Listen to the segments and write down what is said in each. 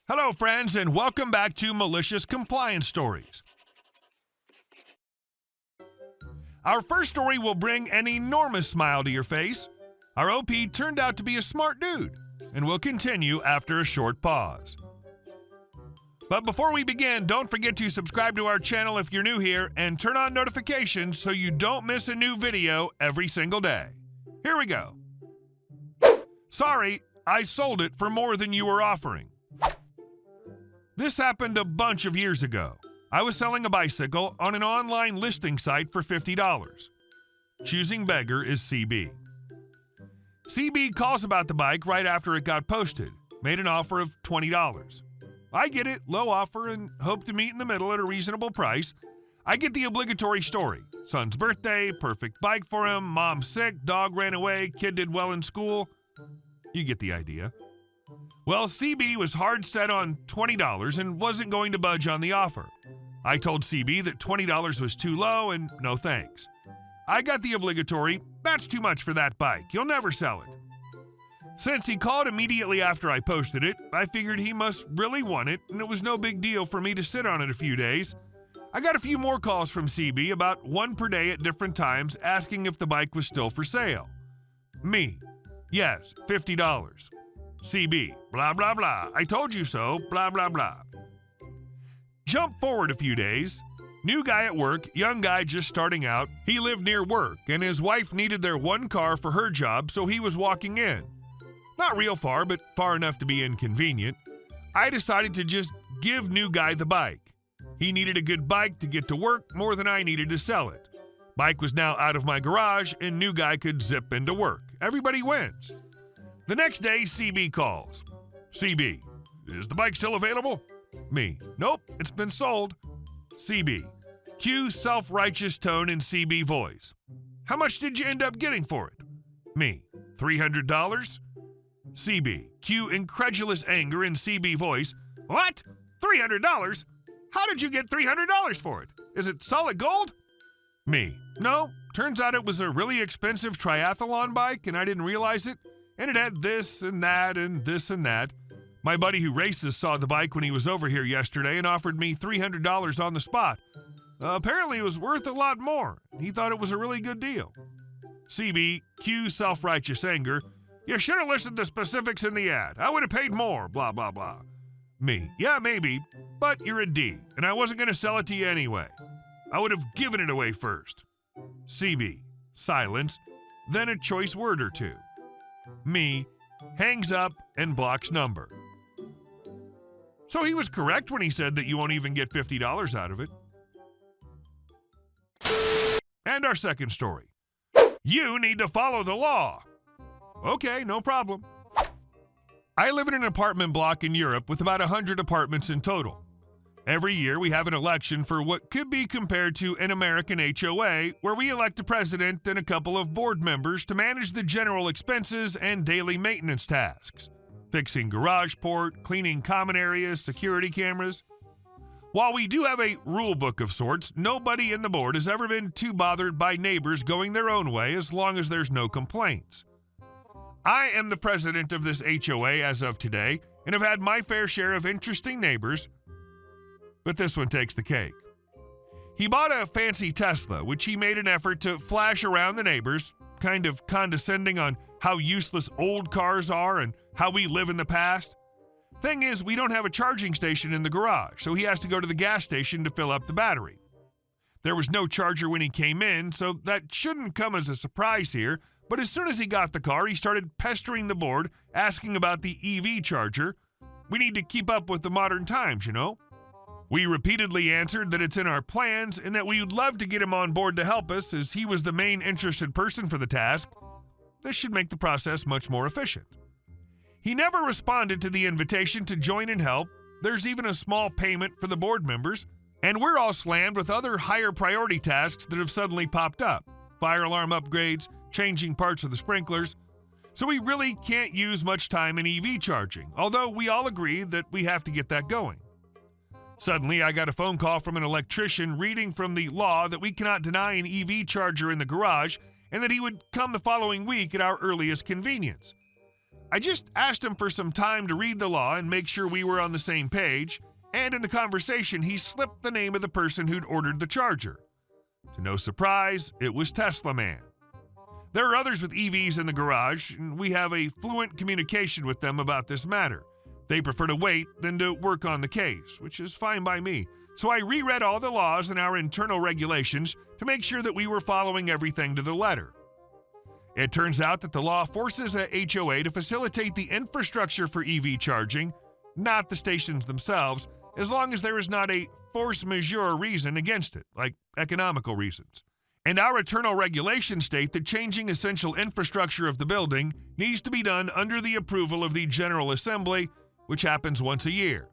Hello, friends, and welcome back to Malicious Compliance Stories. Our first story will bring an enormous smile to your face. Our OP turned out to be a smart dude, and we'll continue after a short pause. But before we begin, don't forget to subscribe to our channel if you're new here and turn on notifications so you don't miss a new video every single day. Here we go. Sorry, I sold it for more than you were offering. This happened a bunch of years ago. I was selling a bicycle on an online listing site for $50. Choosing beggar is CB. CB calls about the bike right after it got posted, made an offer of $20. I get it, low offer, and hope to meet in the middle at a reasonable price. I get the obligatory story. Son's birthday, perfect bike for him, mom's sick, dog ran away, kid did well in school. You get the idea. Well, CB was hard set on $20 and wasn't going to budge on the offer. I told CB that $20 was too low and no thanks. I got the obligatory, that's too much for that bike, you'll never sell it. Since he called immediately after I posted it, I figured he must really want it and it was no big deal for me to sit on it a few days. I got a few more calls from CB, about one per day at different times, asking if the bike was still for sale. Me, yes, $50. CB, blah, blah, blah. I told you so, blah, blah, blah. Jump forward a few days. New guy at work, young guy just starting out. He lived near work, and his wife needed their one car for her job, so he was walking in. Not real far, but far enough to be inconvenient. I decided to just give new guy the bike. He needed a good bike to get to work more than I needed to sell it. Bike was now out of my garage, and new guy could zip into work. Everybody wins. The next day, CB calls. CB, is the bike still available? Me, nope, it's been sold. CB, cue self-righteous tone in CB voice. How much did you end up getting for it? Me, $300? CB, cue incredulous anger in CB voice. What? $300? How did you get $300 for it? Is it solid gold? Me, no, turns out it was a really expensive triathlon bike and I didn't realize it. And it had this and that and this and that. My buddy who races saw the bike when he was over here yesterday and offered me $300 on the spot. Apparently it was worth a lot more. He thought it was a really good deal. CB, cue self-righteous anger. You should have listed the specifics in the ad. I would have paid more, blah, blah, blah. Me, yeah, maybe, but you're a D, and I wasn't going to sell it to you anyway. I would have given it away first. CB, silence, then a choice word or two. Me, hangs up and blocks number. So he was correct when he said that you won't even get $50 out of it. And our second story. You need to follow the law. Okay, no problem. I live in an apartment block in Europe with about 100 apartments in total. Every year we have an election for what could be compared to an American HOA, where we elect a president and a couple of board members to manage the general expenses and daily maintenance tasks. Fixing garage port, cleaning common areas, security cameras. While we do have a rule book of sorts, nobody in the board has ever been too bothered by neighbors going their own way as long as there's no complaints. I am the president of this HOA as of today and have had my fair share of interesting neighbors, but this one takes the cake. He bought a fancy Tesla, which he made an effort to flash around the neighbors, kind of condescending on how useless old cars are and how we live in the past. Thing is, we don't have a charging station in the garage, so he has to go to the gas station to fill up the battery. There was no charger when he came in, so that shouldn't come as a surprise here, but as soon as he got the car, he started pestering the board, asking about the EV charger. We need to keep up with the modern times, you know? We repeatedly answered that it's in our plans and that we would love to get him on board to help us as he was the main interested person for the task. This should make the process much more efficient. He never responded to the invitation to join and help. There's even a small payment for the board members, and we're all slammed with other higher priority tasks that have suddenly popped up. Fire alarm upgrades, changing parts of the sprinklers. So we really can't use much time in EV charging, although we all agree that we have to get that going. Suddenly, I got a phone call from an electrician reading from the law that we cannot deny an EV charger in the garage and that he would come the following week at our earliest convenience. I just asked him for some time to read the law and make sure we were on the same page, and in the conversation he slipped the name of the person who'd ordered the charger. To no surprise, it was Tesla Man. There are others with EVs in the garage, and we have a fluent communication with them about this matter. They prefer to wait than to work on the case, which is fine by me. So I reread all the laws and our internal regulations to make sure that we were following everything to the letter. It turns out that the law forces a HOA to facilitate the infrastructure for EV charging, not the stations themselves, as long as there is not a force majeure reason against it, like economical reasons. And our internal regulations state that changing essential infrastructure of the building needs to be done under the approval of the General Assembly, which happens once a year.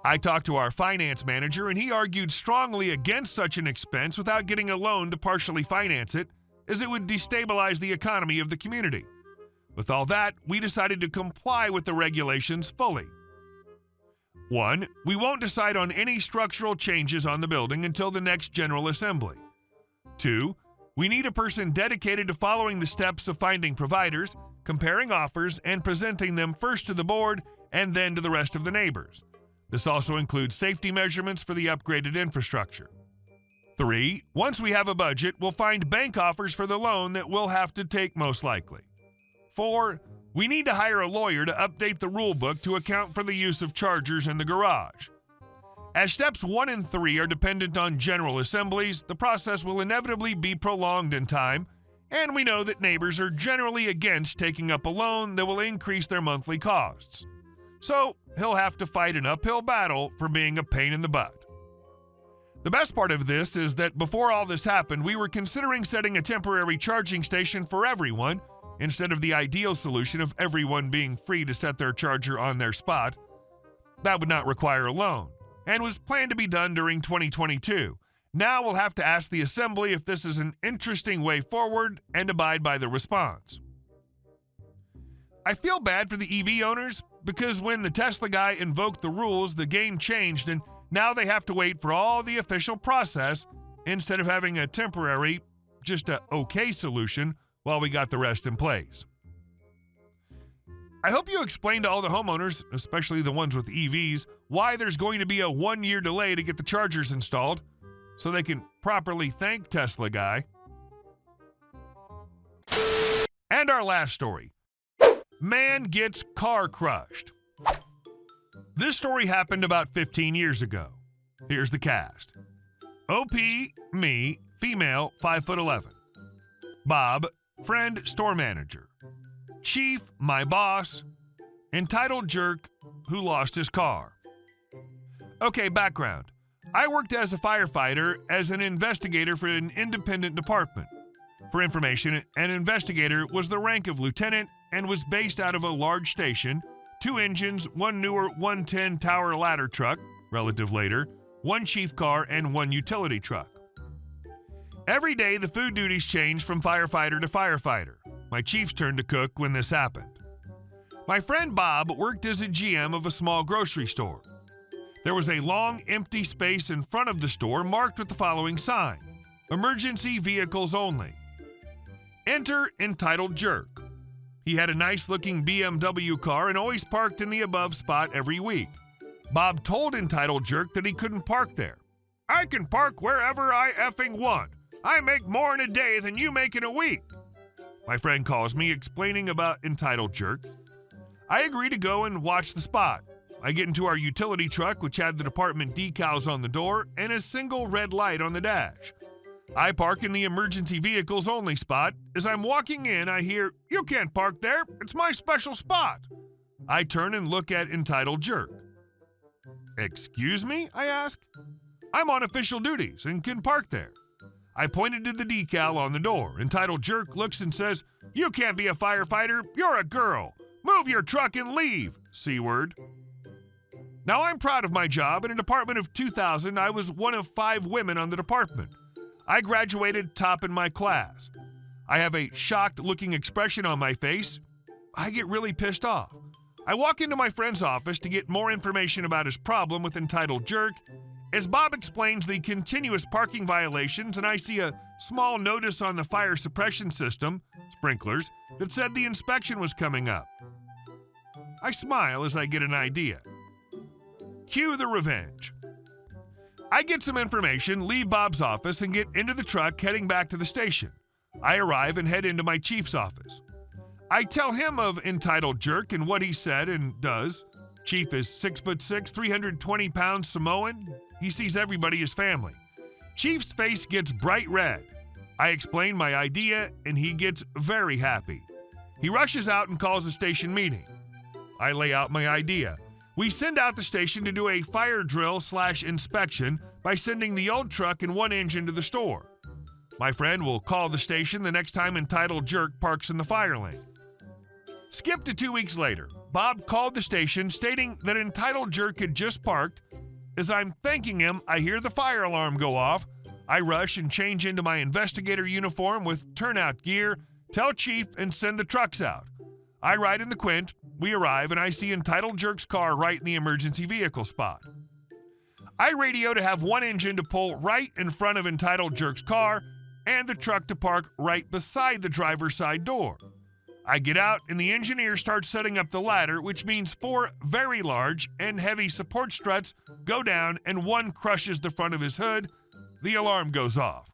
I talked to our finance manager, and he argued strongly against such an expense without getting a loan to partially finance it, as it would destabilize the economy of the community. With all that, we decided to comply with the regulations fully. 1. We won't decide on any structural changes on the building until the next General Assembly. 2. We need a person dedicated to following the steps of finding providers, comparing offers, and presenting them first to the board and then to the rest of the neighbors. This also includes safety measurements for the upgraded infrastructure. 3. Once we have a budget, we'll find bank offers for the loan that we'll have to take most likely. 4. We need to hire a lawyer to update the rule book to account for the use of chargers in the garage. As steps 1 and 3 are dependent on general assemblies, the process will inevitably be prolonged in time, and we know that neighbors are generally against taking up a loan that will increase their monthly costs. So he'll have to fight an uphill battle for being a pain in the butt. The best part of this is that before all this happened, we were considering setting a temporary charging station for everyone instead of the ideal solution of everyone being free to set their charger on their spot. That would not require a loan, and was planned to be done during 2022. Now we'll have to ask the Assembly if this is an interesting way forward and abide by the response. I feel bad for the EV owners because when the Tesla guy invoked the rules, the game changed and now they have to wait for all the official process instead of having a temporary, just a okay solution while we got the rest in place. I hope you explained to all the homeowners, especially the ones with EVs, why there's going to be a 1-year delay to get the chargers installed so they can properly thank Tesla guy. And our last story. Man gets car crushed. This story happened about 15 years ago. Here's the cast. OP, me, female, 5'11". Bob, friend, store manager. Chief, my boss. Entitled jerk who lost his car. Okay, background. I worked as a firefighter as an investigator for an independent department. For information, an investigator was the rank of lieutenant and was based out of a large station, 2 engines, 1 newer 110 tower ladder truck, relative later, 1 chief car, and 1 utility truck. Every day, the food duties changed from firefighter to firefighter. My chief's turn to cook when this happened. My friend Bob worked as a GM of a small grocery store. There was a long, empty space in front of the store marked with the following sign: Emergency Vehicles Only. Enter Entitled Jerk. He had a nice-looking BMW car and always parked in the above spot every week. Bob told Entitled Jerk that he couldn't park there. I can park wherever I effing want. I make more in a day than you make in a week. My friend calls me explaining about Entitled Jerk. I agree to go and watch the spot. I get into our utility truck, which had the department decals on the door and a single red light on the dash. I park in the emergency vehicles only spot. As I'm walking in, I hear, "You can't park there. It's my special spot." I turn and look at Entitled Jerk. "Excuse me?" I ask. "I'm on official duties and can park there." I pointed to the decal on the door. Entitled Jerk looks and says, "You can't be a firefighter. You're a girl. Move your truck and leave, C-word." Now, I'm proud of my job. In a department of 2,000, I was one of 5 women on the department. I graduated top in my class. I have a shocked-looking expression on my face. I get really pissed off. I walk into my friend's office to get more information about his problem with Entitled Jerk, as Bob explains the continuous parking violations, and I see a small notice on the fire suppression system, sprinklers, that said the inspection was coming up. I smile as I get an idea. Cue the revenge. I get some information, leave Bob's office, and get into the truck heading back to the station. I arrive and head into my chief's office. I tell him of Entitled Jerk and what he said and does. Chief is 6'6", 320 pounds Samoan. He sees everybody as family. Chief's face gets bright red. I explain my idea and he gets very happy. He rushes out and calls a station meeting. I lay out my idea. We send out the station to do a fire drill / inspection by sending the old truck and one engine to the store. My friend will call the station the next time Entitled Jerk parks in the fire lane. Skip to 2 weeks later. Bob called the station stating that Entitled Jerk had just parked. As I'm thanking him, I hear the fire alarm go off. I rush and change into my investigator uniform with turnout gear, tell Chief, and send the trucks out. I ride in the Quint. We arrive, and I see Entitled Jerk's car right in the emergency vehicle spot. I radio to have one engine to pull right in front of Entitled Jerk's car and the truck to park right beside the driver's side door. I get out, and the engineer starts setting up the ladder, which means 4 very large and heavy support struts go down, and one crushes the front of his hood. The alarm goes off.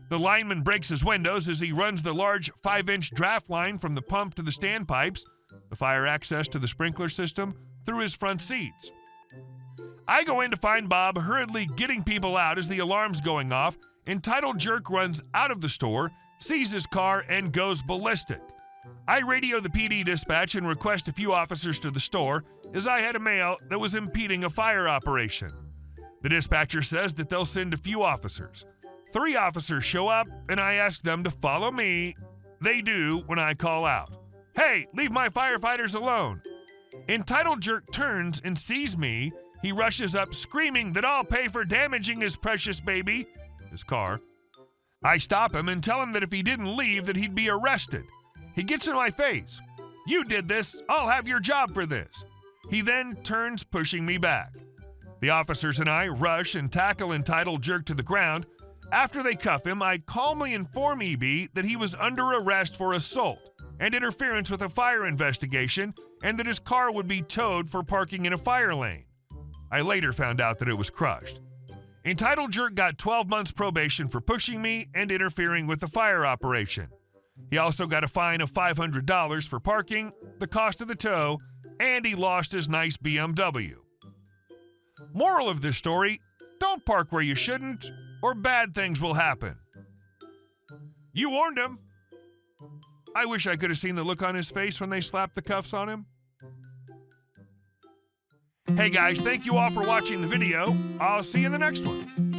The lineman breaks his windows as he runs the large 5-inch draft line from the pump to the standpipes, the fire access to the sprinkler system, through his front seats. I go in to find Bob hurriedly getting people out as the alarm's going off. Entitled Jerk runs out of the store, sees his car, and goes ballistic. I radio the PD dispatch and request a few officers to the store as I had a male that was impeding a fire operation. The dispatcher says that they'll send a few officers. 3 officers show up, and I ask them to follow me. They do when I call out, "Hey, leave my firefighters alone." Entitled Jerk turns and sees me. He rushes up screaming that I'll pay for damaging his precious baby, his car. I stop him and tell him that if he didn't leave that he'd be arrested. He gets in my face. "You did this. I'll have your job for this." He then turns, pushing me back. The officers and I rush and tackle Entitled Jerk to the ground. After they cuff him, I calmly inform EB that he was under arrest for assault and interference with a fire investigation and that his car would be towed for parking in a fire lane. I later found out that it was crushed. Entitled Jerk got 12 months probation for pushing me and interfering with the fire operation. He also got a fine of $500 for parking, the cost of the tow, and he lost his nice BMW. Moral of this story, don't park where you shouldn't, or bad things will happen. You warned him. I wish I could have seen the look on his face when they slapped the cuffs on him. Hey guys, thank you all for watching the video. I'll see you in the next one.